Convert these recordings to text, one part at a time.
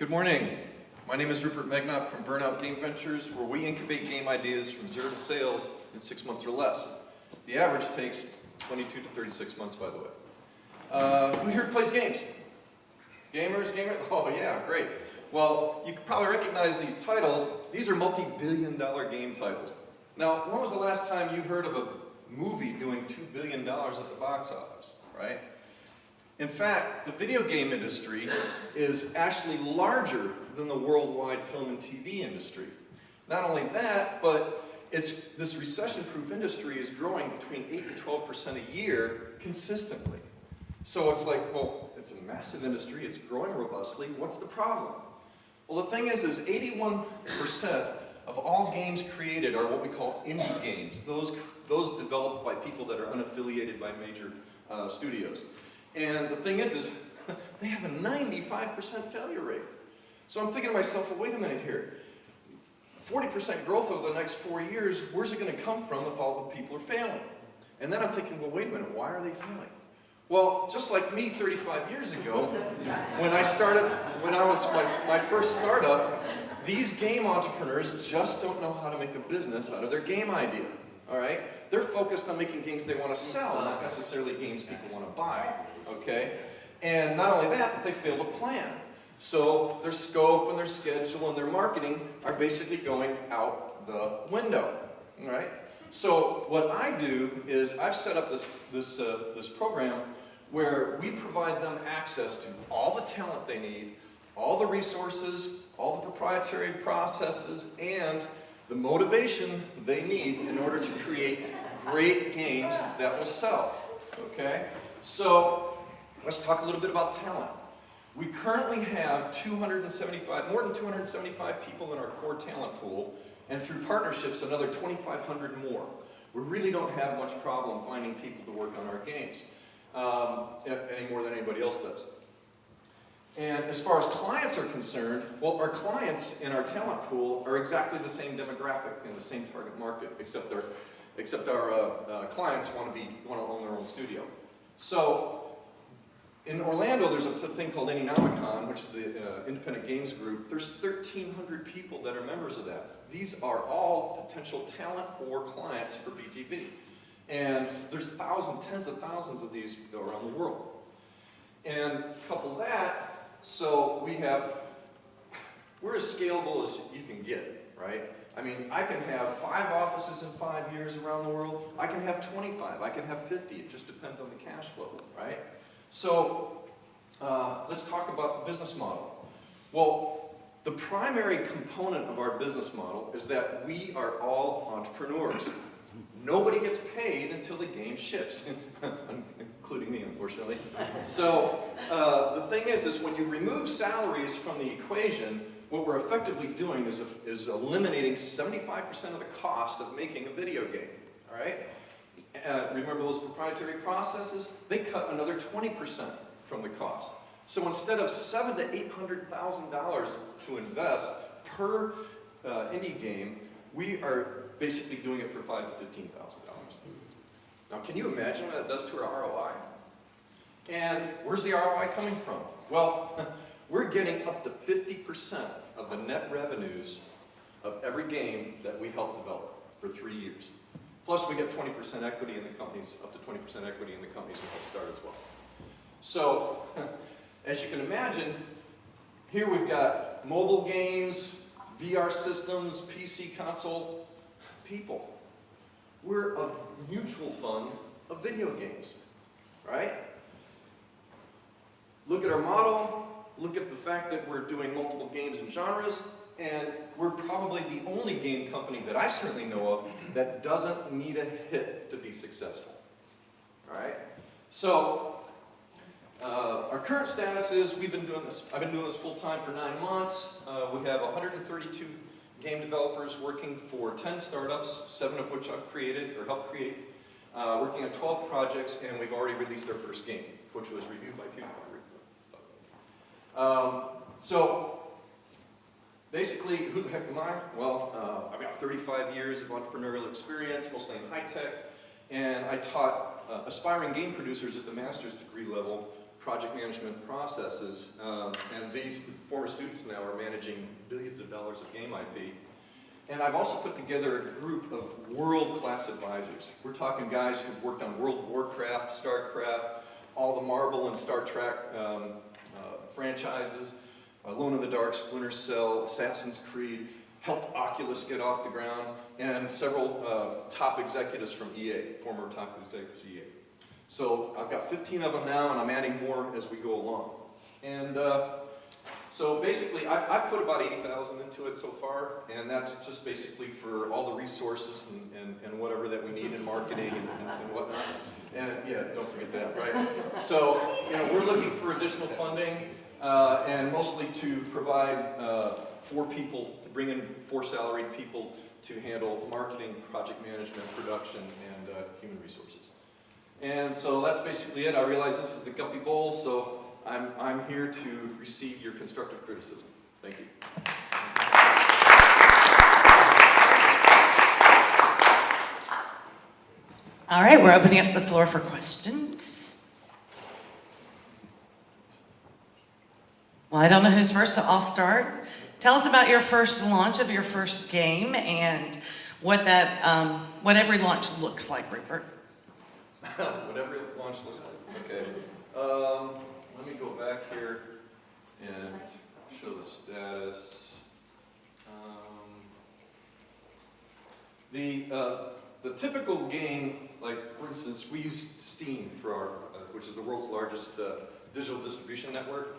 Good morning. My name is Rupert Magnot from Burnout Game Ventures, where we incubate game ideas from 0 to sales in 6 months or less. The average takes 22 to 36 months, by the way. Who here plays games? Gamers? Oh yeah, great. Well, you could probably recognize these titles. These are multi-billion-dollar game titles. Now, when was the last time you heard of a movie doing $2 billion at the box office, right? In fact, the video game industry is actually larger than the worldwide film and TV industry. Not only that, but this recession-proof industry is growing between 8 and 12% a year consistently. So it's like, well, it's a massive industry, it's growing robustly, what's the problem? Well, the thing is 81% of all games created are what we call indie games, those developed by people that are unaffiliated by major studios. And the thing is they have a 95% failure rate. So I'm thinking to myself, well, wait a minute here. 40% growth over the next 4 years, where's it going to come from if all the people are failing? And then I'm thinking, well, wait a minute, why are they failing? Well, just like me 35 years ago, when I was my first startup, these game entrepreneurs just don't know how to make a business out of their game idea. All right? They're focused on making games they want to sell, not necessarily games people want to buy. Okay? And not only that, but they fail to plan. So their scope and their schedule and their marketing are basically going out the window. All right? So what I do is I've set up this program where we provide them access to all the talent they need, all the resources, all the proprietary processes, and the motivation they need in order to create great games that will sell. Okay? So let's talk a little bit about talent. We currently have more than 275 people in our core talent pool, and through partnerships, another 2,500 more. We really don't have much problem finding people to work on our games, any more than anybody else does. And as far as clients are concerned, well, our clients in our talent pool are exactly the same demographic and the same target market, except our clients want to own their own studio. So in Orlando, there's a thing called Nomicon, which is the independent games group. There's 1,300 people that are members of that. These are all potential talent or clients for BGV. And there's thousands, tens of thousands of these around the world. And couple that, so we're as scalable as you can get, right? I mean, I can have 5 offices in 5 years around the world. I can have 25, I can have 50. It just depends on the cash flow, right? So let's talk about the business model. Well, the primary component of our business model is that we are all entrepreneurs. Nobody gets paid until the game ships, including me, unfortunately. So the thing is when you remove salaries from the equation, what we're effectively doing is eliminating 75% of the cost of making a video game. All right? Remember those proprietary processes? They cut another 20% from the cost. So instead of $700,000 to $800,000 to invest per indie game, we are basically doing it for $5,000 to $15,000. Now, can you imagine what that does to our ROI? And where's the ROI coming from? Well, we're getting up to 50% of the net revenues of every game that we help develop for 3 years. Plus, we get 20% equity in the companies, up to 20% equity in the companies we help start as well. So, as you can imagine, here we've got mobile games, VR systems, PC console, people. We're a mutual fund of video games, right? Look at our model, look at the fact that we're doing multiple games and genres, and we're probably the only game company that I certainly know of that doesn't need a hit to be successful. All right? So, our current status is I've been doing this full time for 9 months. We have 132 game developers working for 10 startups, 7 of which I've created or helped create, working on 12 projects, and we've already released our first game, which was reviewed by PewDiePie. So, basically, who the heck am I? Well, I've got 35 years of entrepreneurial experience, mostly in high tech, and I taught aspiring game producers at the master's degree level project management processes, and these former students now are managing billions of dollars of game IP. And I've also put together a group of world-class advisors. We're talking guys who've worked on World of Warcraft, StarCraft, all the Marvel and Star Trek franchises, Alone in the Dark, Splinter Cell, Assassin's Creed, helped Oculus get off the ground, and several top executives from EA, former top executives from EA. So I've got 15 of them now, and I'm adding more as we go along. And so basically, I put about 80,000 into it so far, and that's just basically for all the resources and whatever that we need in marketing and whatnot. And yeah, don't forget that, right? So, you know, we're looking for additional funding, and mostly to provide 4 people, to bring in 4 salaried people to handle marketing, project management, production, and human resources. And so that's basically it. I realize this is the Guppy Bowl, so I'm here to receive your constructive criticism. Thank you. All right, we're opening up the floor for questions. Well, I don't know who's first, so I'll start. Tell us about your first launch of your first game and what that, what every launch looks like, Rupert. Whatever launch looks like. Okay. Let me go back here and show the status. The typical game, like for instance, we use Steam for our, which is the world's largest digital distribution network,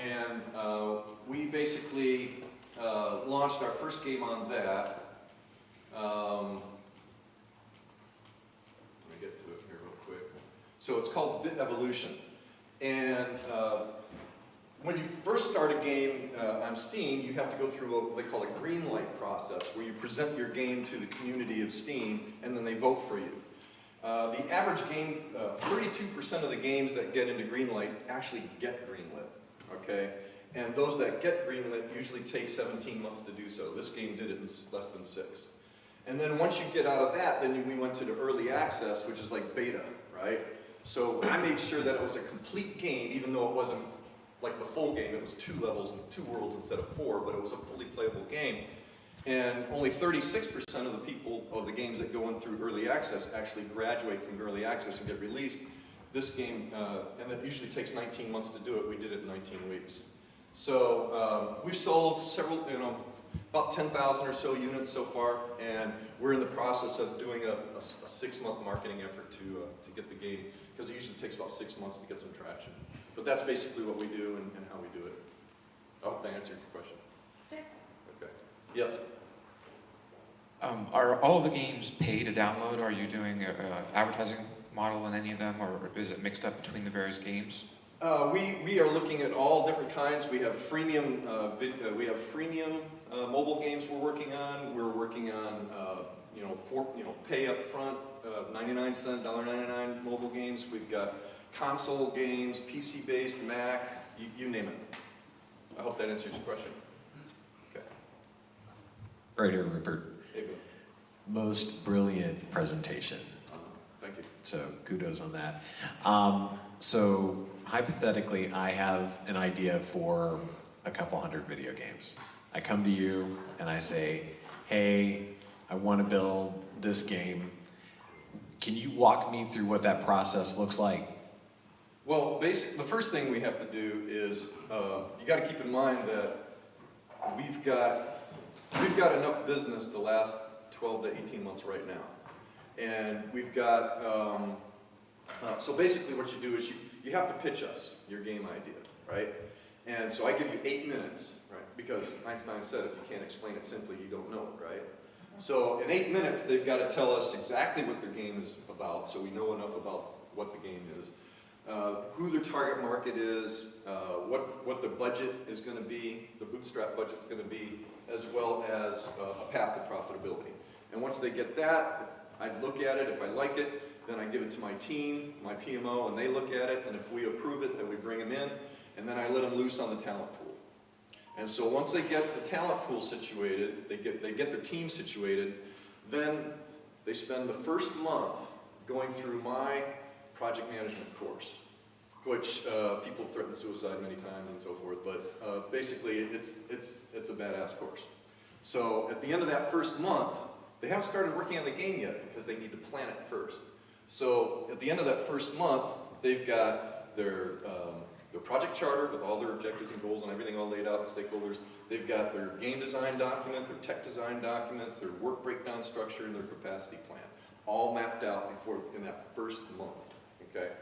and we basically launched our first game on that. So it's called Bit Evolution. And when you first start a game on Steam, you have to go through what they call a green light process, where you present your game to the community of Steam, and then they vote for you. The average game, 32% of the games that get into green light actually get greenlit, okay? And those that get greenlit usually take 17 months to do so. This game did it in less than 6. And then once you get out of that, then we went to the early access, which is like beta, right? So I made sure that it was a complete game, even though it wasn't like the full game. It was 2 levels and 2 worlds instead of 4, but it was a fully playable game. And only 36% of the people, of the games that go in through early access actually graduate from early access and get released. This game, and it usually takes 19 months to do it, we did it in 19 weeks. So we've sold several, about 10,000 or so units so far, and we're in the process of doing a 6-month marketing effort to get the game, because it usually takes about 6 months to get some traction. But that's basically what we do and how we do it. I hope that answered your question. Okay. Yes? Are all of the games paid to download? Are you doing an advertising model in any of them, or is it mixed up between the various games? We are looking at all different kinds. We have freemium mobile games we're working on. We're working on pay up front, 99-cent, $1.99 mobile games. We've got console games, PC-based, Mac, you name it. I hope that answers your question. Okay. Right here, Rupert. Hey, Bill. Most brilliant presentation. Thank you. So kudos on that. So hypothetically, I have an idea for a couple hundred video games. I come to you and I say, hey, I want to build this game. Can you walk me through what that process looks like? Well, the first thing we have to do is you got to keep in mind that we've got enough business to last 12 to 18 months right now, and we've got so basically what you do is you have to pitch us your game idea, right? And so I give you 8 minutes, right? Because Einstein said if you can't explain it simply, you don't know it, right? So in 8 minutes, they've got to tell us exactly what their game is about, so we know enough about what the game is, who their target market is, what the budget is going to be, the bootstrap budget's going to be, as well as a path to profitability. And once they get that, I'd look at it. If I like it, then I give it to my team, my PMO, and they look at it, and if we approve it, then we bring them in, and then I let them loose on the talent pool. And so once they get the talent pool situated, they get their team situated, then they spend the first month going through my project management course. which people have threatened suicide many times and so forth, but basically it's a badass course. So at the end of that first month, they haven't started working on the game yet because they need to plan it first. So at the end of that first month, they've got their project charter with all their objectives and goals and everything all laid out and stakeholders. They've got their game design document, their tech design document, their work breakdown structure, and their capacity plan, all mapped out in that first month, okay?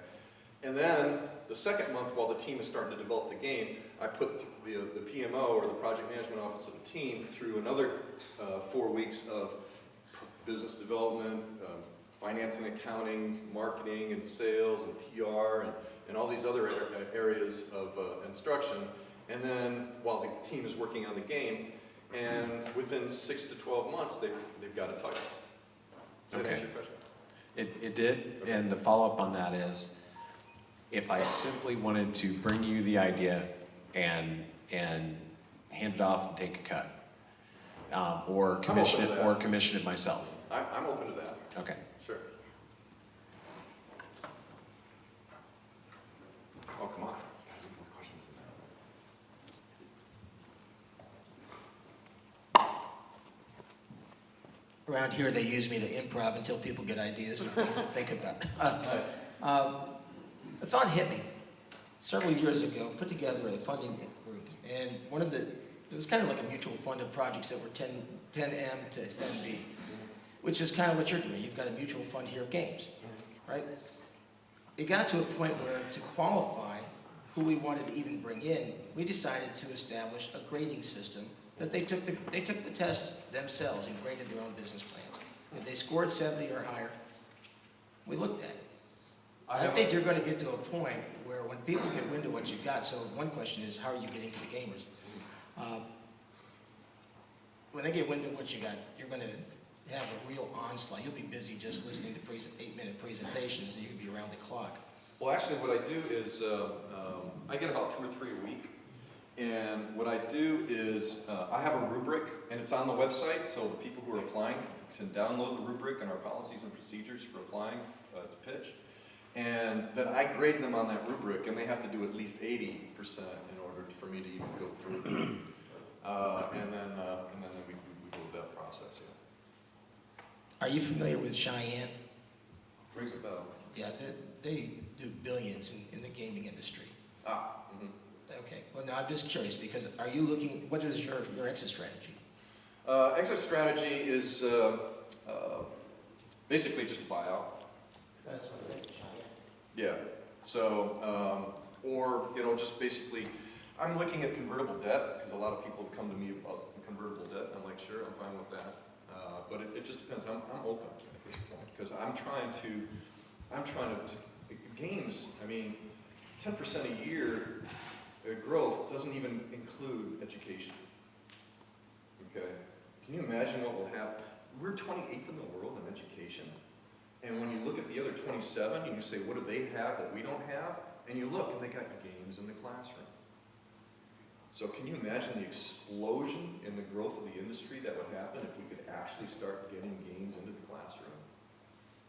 And then the second month, while the team is starting to develop the game, I put the PMO, or the project management office of the team, through another 4 weeks of business development, finance and accounting, marketing and sales and PR and all these other areas of instruction. And then while the team is working on the game, and within 6 to 12 months, they've got a title. Does that answer your question? It did, Okay. and the follow-up on that is, if I simply wanted to bring you the idea and hand it off and take a cut, or commission it myself. I'm open to that. Okay. Sure. Oh, come on. There's got to be more questions than that. Around here, they use me to improv until people get ideas and things to think about. Nice. The thought hit me several years ago, put together a funding group, and it was kind of like a mutual fund of projects that were 10M to 10B, which is kind of what you're doing. You've got a mutual fund here of games, right? It got to a point where, to qualify who we wanted to even bring in, we decided to establish a grading system that they took the test themselves and graded their own business plans. If they scored 70 or higher, we looked at it. I think you're going to get to a point where when people get wind of what you've got, so one question is, how are you getting to the gamers? When they get wind of what you got, you're going to have a real onslaught. You'll be busy just listening to 8-minute presentations, and you can be around the clock. Well, actually, what I do is I get about 2 or 3 a week. And what I do is I have a rubric, and it's on the website, so the people who are applying can download the rubric and our policies and procedures for applying to pitch. And then I grade them on that rubric, and they have to do at least 80% in order for me to even go further. And then we go with that process. Yeah. Are you familiar with Cheyenne? Rings a bell. Yeah, they do billions in the gaming industry. Okay, well, now I'm just curious, because are you looking, what is your exit strategy? Exit strategy is basically just a buyout. That's what I think, Cheyenne. Yeah, so, or, just basically, I'm looking at convertible debt, because a lot of people have come to me about convertible debt. I'm like, sure, I'm fine with that. But it just depends. I'm open at this point, because I'm trying to, games, I mean, 10% a year growth doesn't even include education. Okay? Can you imagine what will happen? We're 28th in the world in education. And when you look at the other 27 and you say, what do they have that we don't have? And you look and they got games in the classroom. So can you imagine the explosion in the growth of the industry that would happen if we could actually start getting games into the classroom?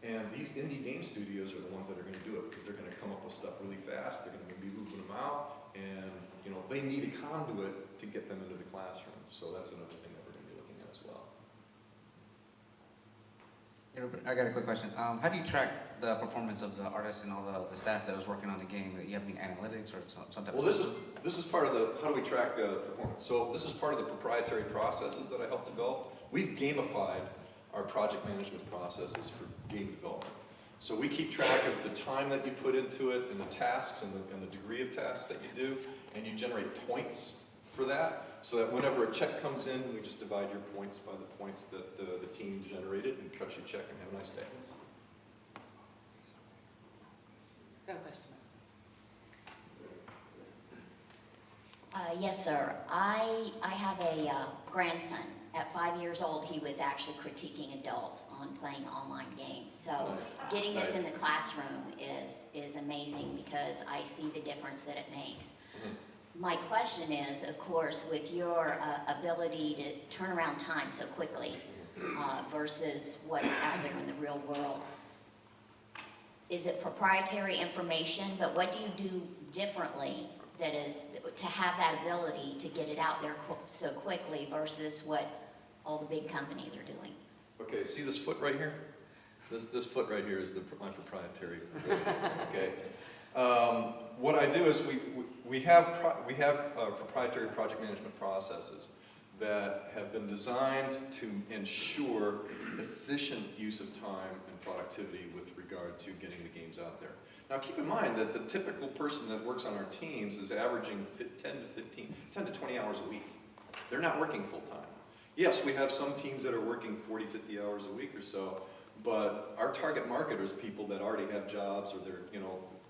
And these indie game studios are the ones that are going to do it, because they're going to come up with stuff really fast. They're going to be moving them out, and they need a conduit to get them into the classroom. So that's another thing that we're going to be looking at as well. I got a quick question. How do you track the performance of the artists and all the staff that was working on the game? Do you have any analytics or some type Well, of this is part of the, how do we track performance? So this is part of the proprietary processes that I helped develop. We've gamified our project management processes for game development. So we keep track of the time that you put into it, and the tasks, and the degree of tasks that you do, and you generate points for that, so that whenever a check comes in, we just divide your points by the points that the team generated, and cut your check, and have a nice day. Got a question. Yes, sir. I have a grandson. At 5 years old, he was actually critiquing adults on playing online games. So Nice. getting this Nice. in the classroom is amazing, because I see the difference that it makes. My question is, of course, with your ability to turn around time so quickly versus what's out there in the real world, is it proprietary information, but what do you do differently that is, to have that ability to get it out there so quickly versus what all the big companies are doing? Okay, see this foot right here? This foot right here is my proprietary. Okay. What I do is we have proprietary project management processes that have been designed to ensure efficient use of time and productivity with regard to getting the games out there. Now keep in mind that the typical person that works on our teams is averaging 10 to 20 hours a week. They're not working full time. Yes, we have some teams that are working 40, 50 hours a week or so, but our target market is people that already have jobs, or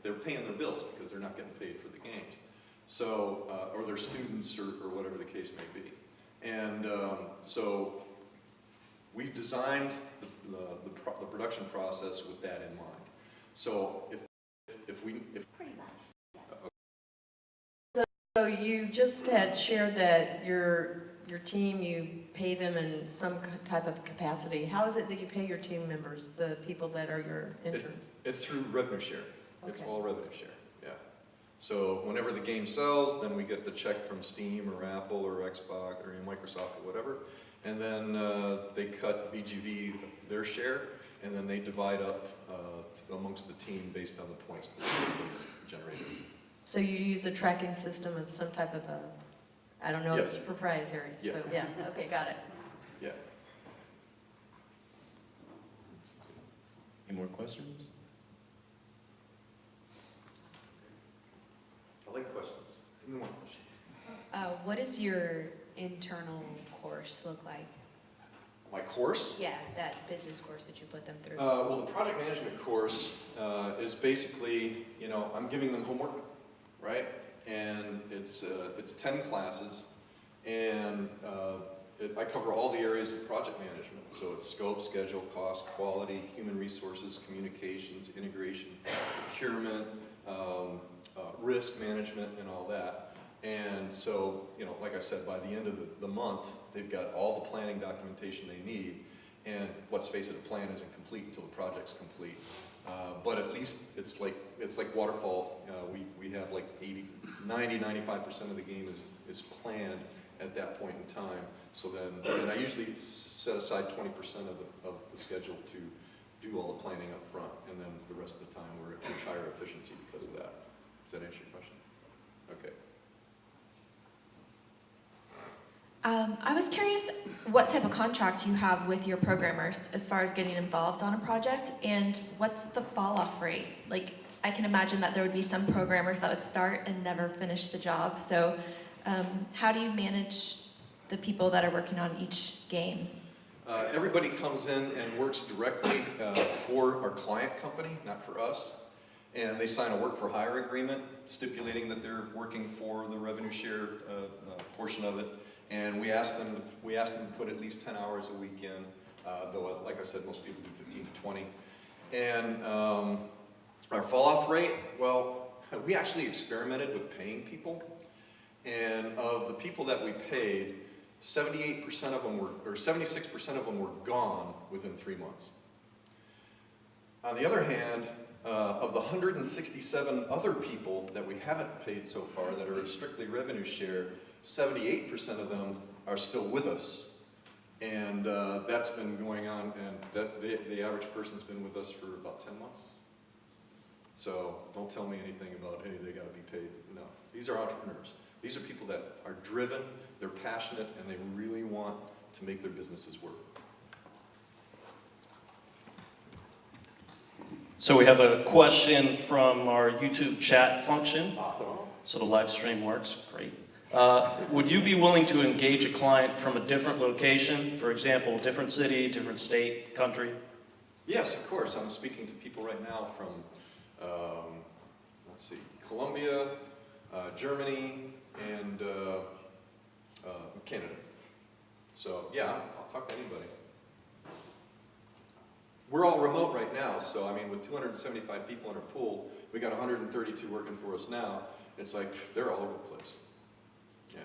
they're paying their bills because they're not getting paid for the games. So, or they're students, or whatever the case may be. And so we've designed the production process with that in mind. So Pretty much. So you just had shared that your team, you pay them in some type of capacity. How is it that you pay your team members, the people that are your interns? It's through revenue share. It's Okay. all revenue share, yeah. So whenever the game sells, then we get the check from Steam or Apple or Xbox or Microsoft or whatever, and then they cut BGV their share, and then they divide up amongst the team based on the points that the game's generated. So you use a tracking system of some type of I don't know if it's Yes. proprietary. Yeah. So yeah, okay, got it. Yeah. Any more questions? I like questions. Any more questions? What does your internal course look like? My course? Yeah, that business course that you put them through. Well, the project management course is basically, I'm giving them homework, right? And it's 10 classes, and I cover all the areas of project management. So it's scope, schedule, cost, quality, human resources, communications, integration, procurement, risk management, and all that. And so, like I said, by the end of the month, they've got all the planning documentation they need. And let's face it, a plan isn't complete until the project's complete. But at least it's like waterfall. We have like 95% of the game is planned at that point in time. So then I usually set aside 20% of the schedule to do all the planning up front, and then the rest of the time we're at much higher efficiency because of that. Does that answer your question? Okay. I was curious what type of contract you have with your programmers as far as getting involved on a project, and what's the fall off rate? Like, I can imagine that there would be some programmers that would start and never finish the job. So how do you manage the people that are working on each game? Everybody comes in and works directly for our client company, not for us. And they sign a work for hire agreement stipulating that they're working for the revenue share portion of it. And we ask them to put at least 10 hours a week in, though, like I said, most people do 15 to 20. And our fall-off rate, well, we actually experimented with paying people. And of the people that we paid, 78% of them were, or 76% of them were gone within 3 months. On the other hand, of the 167 other people that we haven't paid so far that are strictly revenue share, 78% of them are still with us. And that's been going on, and the average person's been with us for about 10 months. So don't tell me anything about, hey, they gotta be paid. No, these are entrepreneurs. These are people that are driven, they're passionate, and they really want to make their businesses work. So we have a question from our YouTube chat function. Awesome. So the live stream works, great. Would you be willing to engage a client from a different location, for example, different city, different state, country? Yes, of course. I'm speaking to people right now from, let's see, Colombia, Germany, and Canada. So yeah, I'll talk to anybody. We're all remote right now, so I mean, with 275 people in our pool, we got 132 working for us now. It's like, they're all over the place. Yeah.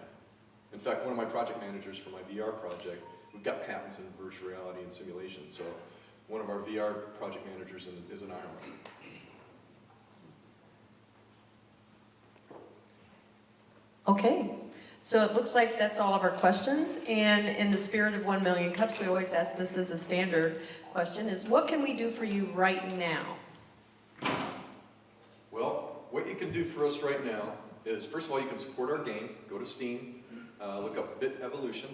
In fact, one of my project managers for my VR project, we've got patents in virtual reality and simulation, so one of our VR project managers is in Ireland. So it looks like that's all of our questions, and in the spirit of 1 Million Cups, we always ask this as a standard question, is what can we do for you right now? Well, what you can do for us right now is, first of all, you can support our game. Go to Steam, look up Bit Evolution,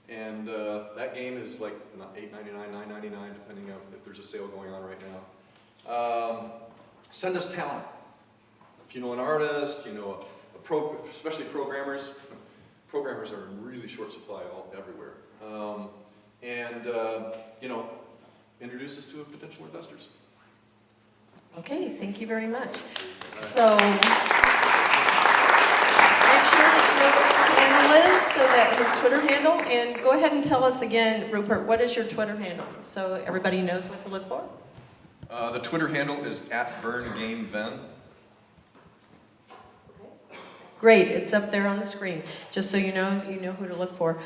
and that game is like $8.99, $9.99, depending on if there's a sale going on right now. Send us talent. If you know an artist, you know especially programmers. Programmers are in really short supply everywhere. You know, introduce us to potential investors. Okay, thank you very much. So, make sure that you know what his handle is, so that his Twitter handle, and go ahead and tell us again, Rupert, what is your Twitter handle, so everybody knows what to look for? The Twitter handle is @BurnGameVen. Great, it's up there on the screen, just so you know who to look for.